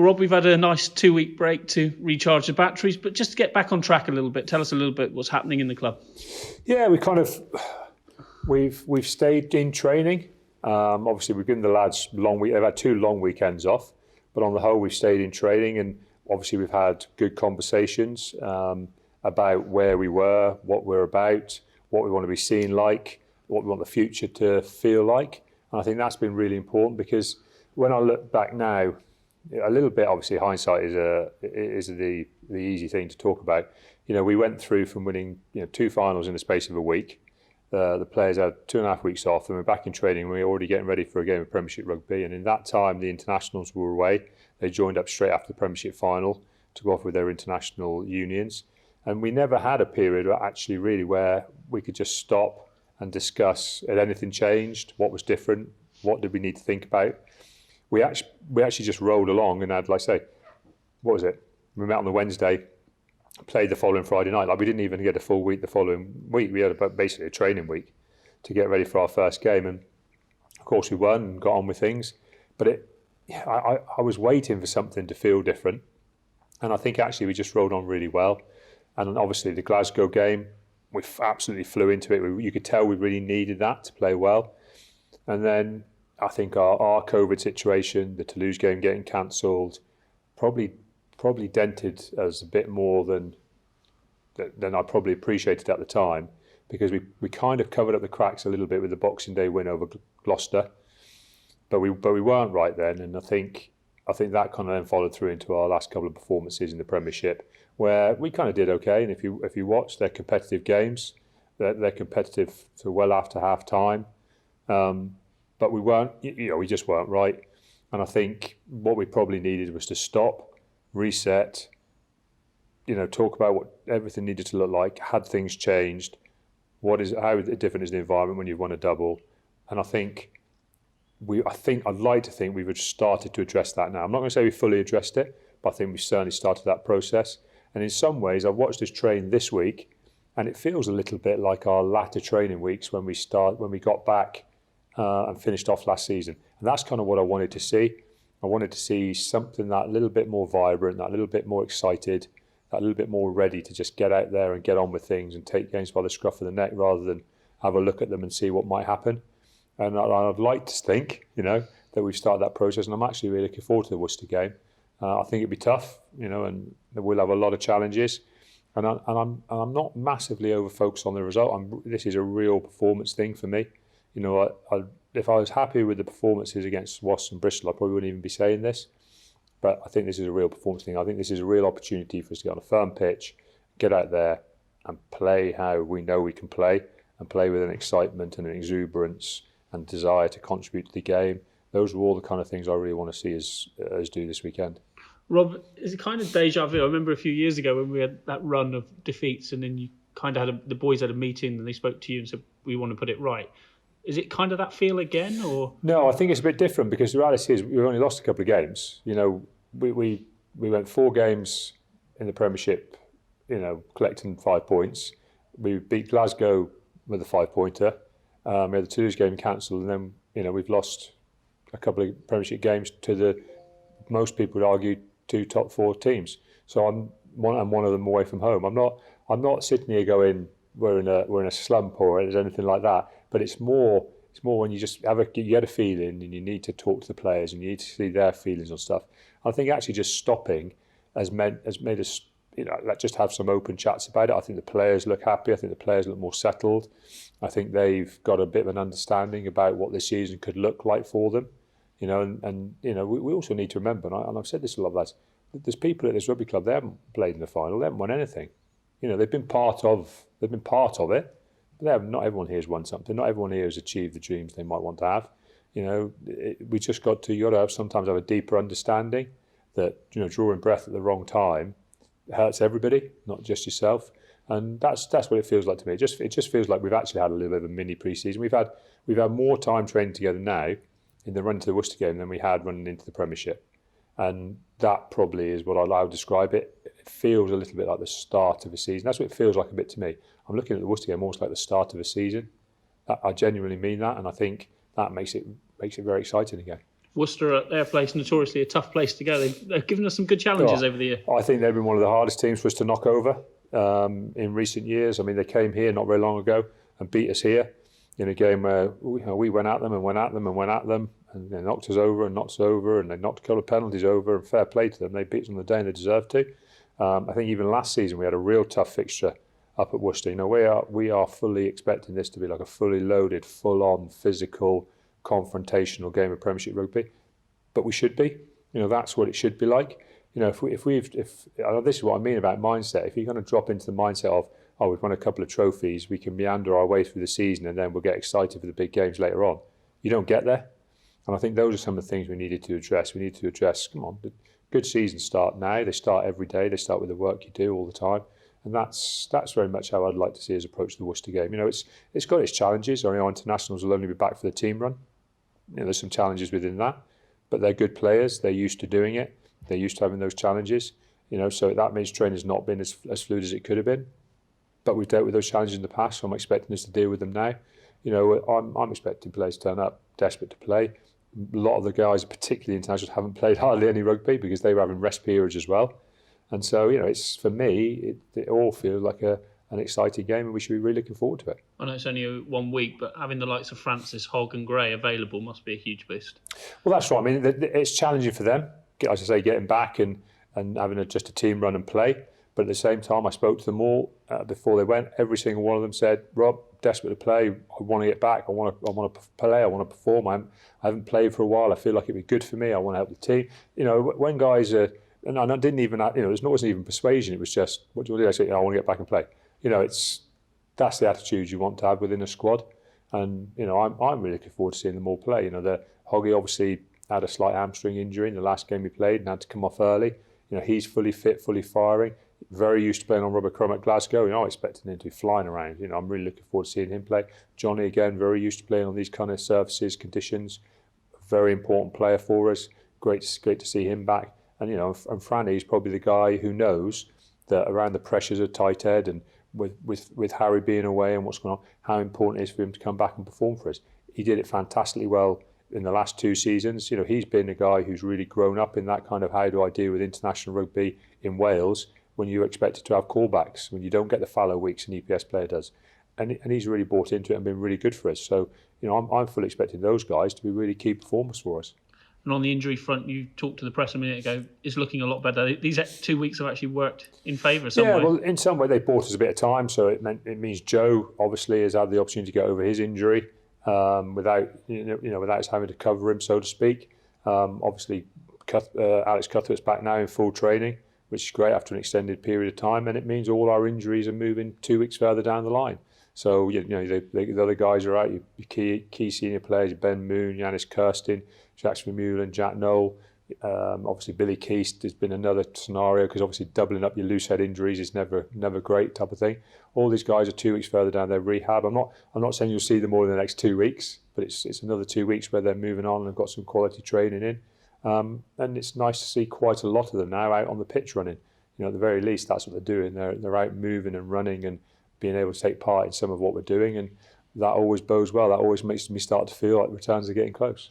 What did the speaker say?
Well, Rob, we've had a nice 2-week break to recharge the batteries, but just to get back on track a little bit, tell us a little bit what's happening in the club. Yeah, we've stayed in training. Obviously, we've given the lads they've had 2 long weekends off, but on the whole, we've stayed in training, and obviously we've had good conversations about where we were, what we're about, what we want to be seen like, what we want the future to feel like. And I think that's been really important, because when I look back now, a little bit, obviously hindsight is the easy thing to talk about. We went through from winning 2 finals in the space of a week. The players had 2.5 weeks off, and we're back in training. We were already getting ready for a game of Premiership Rugby, and in that time the internationals were away. They joined up straight after the Premiership final to go off with their international unions, and we never had a period actually really where we could just stop and discuss, had anything changed, what was different, what did we need to think about. We actually just rolled along and had, like I say, what was it? We met on the Wednesday, played the following Friday night. Like, we didn't even get a full week the following week. We had basically a training week to get ready for our first game, and of course we won and got on with things. But I was waiting for something to feel different, and I think actually we just rolled on really well. And obviously the Glasgow game, we absolutely flew into it. You could tell we really needed that to play well. And then I think our COVID situation, the Toulouse game getting cancelled, probably dented us a bit more than I probably appreciated at the time, because we kind of covered up the cracks a little bit with the Boxing Day win over Gloucester, but we weren't right then. And I think that kind of then followed through into our last couple of performances in the Premiership, where we kind of did okay. And if you watch, they're competitive games, they're competitive to well after half time. But we weren't, we just weren't right. And I think what we probably needed was to stop, reset, talk about what everything needed to look like. Had things changed? How different is the environment when you've won a double? And I think I'd like to think we've started to address that now. I'm not going to say we fully addressed it, but I think we've certainly started that process. And in some ways, I've watched us train this week, and it feels a little bit like our latter training weeks when we got back and finished off last season. And that's kind of what I wanted to see. I wanted to see something that little bit more vibrant, that little bit more excited, that little bit more ready to just get out there and get on with things and take games by the scruff of the neck, rather than have a look at them and see what might happen. And I'd like to think, that we've started that process, and I'm actually really looking forward to the Worcester game. I think it'd be tough, and we'll have a lot of challenges. And I'm not massively over-focused on the result. This is a real performance thing for me. If I was happy with the performances against Wasps and Bristol, I probably wouldn't even be saying this. But I think this is a real performance thing. I think this is a real opportunity for us to get on a firm pitch, get out there and play how we know we can play, and play with an excitement and an exuberance and desire to contribute to the game. Those are all the kind of things I really want to see us do this weekend. Rob, is it kind of deja vu? I remember a few years ago when we had that run of defeats, and then you kind of the boys had a meeting and they spoke to you and said, we want to put it right. Is it kind of that feel again, or? No, I think it's a bit different, because the reality is we've only lost a couple of games. We went 4 games in the Premiership, collecting 5 points. We beat Glasgow with a 5-pointer. We had the Toulouse game cancelled, and then we've lost a couple of Premiership games to the, most people would argue, 2 top 4 teams. So I'm one of them away from home. I'm not sitting here going, we're in a slump or anything like that. But it's more when you just you get a feeling, and you need to talk to the players, and you need to see their feelings on stuff. I think actually just stopping has made us, just have some open chats about it. I think the players look happy. I think the players look more settled. I think they've got a bit of an understanding about what this season could look like for them. We also need to remember, and I've said this a lot, lads, there's people at this rugby club, they haven't played in the final, they haven't won anything. They've been part of it. But not everyone here has won something. Not everyone here has achieved the dreams they might want to have. We just got to sometimes have a deeper understanding that drawing breath at the wrong time hurts everybody, not just yourself. And that's what it feels like to me. It just feels like we've actually had a little bit of a mini pre-season. We've had more time training together now in the run to the Worcester game than we had running into the Premiership. And that probably is what I would describe it. It feels a little bit like the start of a season. That's what it feels like a bit to me. I'm looking at the Worcester game almost like the start of a season. I genuinely mean that, and I think that makes it very exciting again. Worcester at their place, notoriously a tough place to go. They've given us some good challenges over the year. I think they've been one of the hardest teams for us to knock over in recent years. I mean, they came here not very long ago and beat us here in a game where we went at them and went at them and went at them, and they knocked us over and knocked us over, and they knocked a couple of penalties over, and fair play to them. They beat us on the day and they deserved to. I think even last season we had a real tough fixture up at Worcester. You know, we are fully expecting this to be like a fully loaded, full-on, physical, confrontational game of Premiership Rugby, but we should be. You know, that's what it should be like. You know, if this is what I mean about mindset. If you're going to drop into the mindset of, oh, we've won a couple of trophies, we can meander our way through the season, and then we'll get excited for the big games later on. You don't get there, and I think those are some of the things we needed to address. We need to address. Come on, good seasons start now. They start every day. They start with the work you do all the time. And that's very much how I'd like to see us approach the Worcester game. You know, it's got its challenges. I mean, our internationals will only be back for the team run. You know, there's some challenges within that, but they're good players. They're used to doing it. They're used to having those challenges. You know, so that means training's not been as fluid as it could have been. But we've dealt with those challenges in the past, so I'm expecting us to deal with them now. You know, I'm expecting players to turn up desperate to play. A lot of the guys, particularly internationals, haven't played hardly any rugby because they were having rest periods as well. And so, you know, it's for me, it all feels like an exciting game, and we should be really looking forward to it. I know it's only 1 week, but having the likes of Francis, Hogg and Gray available must be a huge boost. Well, that's right. I mean, it's challenging for them, as I say, getting back and having just a team run and play. But at the same time, I spoke to them all before they went. Every single one of them said, Rob, desperate to play. I want to get back. I want to play. I want to perform. I haven't played for a while. I feel like it'd be good for me. I want to help the team. You know, when guys are... And I didn't even, you know, it wasn't even persuasion. It was just, what do you want to do? I said, I want to get back and play. You know, that's the attitude you want to have within a squad. And, you know, I'm really looking forward to seeing them all play. You know, Hoggy obviously had a slight hamstring injury in the last game he played and had to come off early. You know, he's fully fit, fully firing, very used to playing on rubber chrome at Glasgow. You know, I'm expecting him to be flying around. You know, I'm really looking forward to seeing him play. Johnny, again, very used to playing on these kind of surfaces, conditions. Very important player for us. Great to see him back. And, you know, and Franny's probably the guy who knows that around the pressures of tight head and with Harry being away and what's going on, how important it is for him to come back and perform for us. He did it fantastically well in the last 2 seasons. You know, he's been a guy who's really grown up in that kind of how do I deal with international rugby in Wales when you're expected to have callbacks, when you don't get the fallow weeks an EPS player does. And he's really bought into it and been really good for us. So, you know, I'm fully expecting those guys to be really key performers for us. And on the injury front, you talked to the press a minute ago, it's looking a lot better. These 2 weeks have actually worked in favour some way. Yeah, well, in some way they bought us a bit of time, so it means Joe obviously has had the opportunity to get over his injury without us having to cover him, so to speak. Obviously, Alex Cuthbert's back now in full training, which is great after an extended period of time, and it means all our injuries are moving 2 weeks further down the line. So, you know, the other guys are out, your key senior players, Ben Moon, Yanis Kirsten, Jack Vermeulen, Jack Noel. Obviously, Billy Keast has been another scenario because obviously doubling up your loose head injuries is never great type of thing. All these guys are 2 weeks further down their rehab. I'm not saying you'll see them all in the next 2 weeks, but it's another 2 weeks where they're moving on and have got some quality training in. And it's nice to see quite a lot of them now out on the pitch running. You know, at the very least, that's what they're doing. They're out moving and running and being able to take part in some of what we're doing, and that always bodes well. That always makes me start to feel like returns are getting close.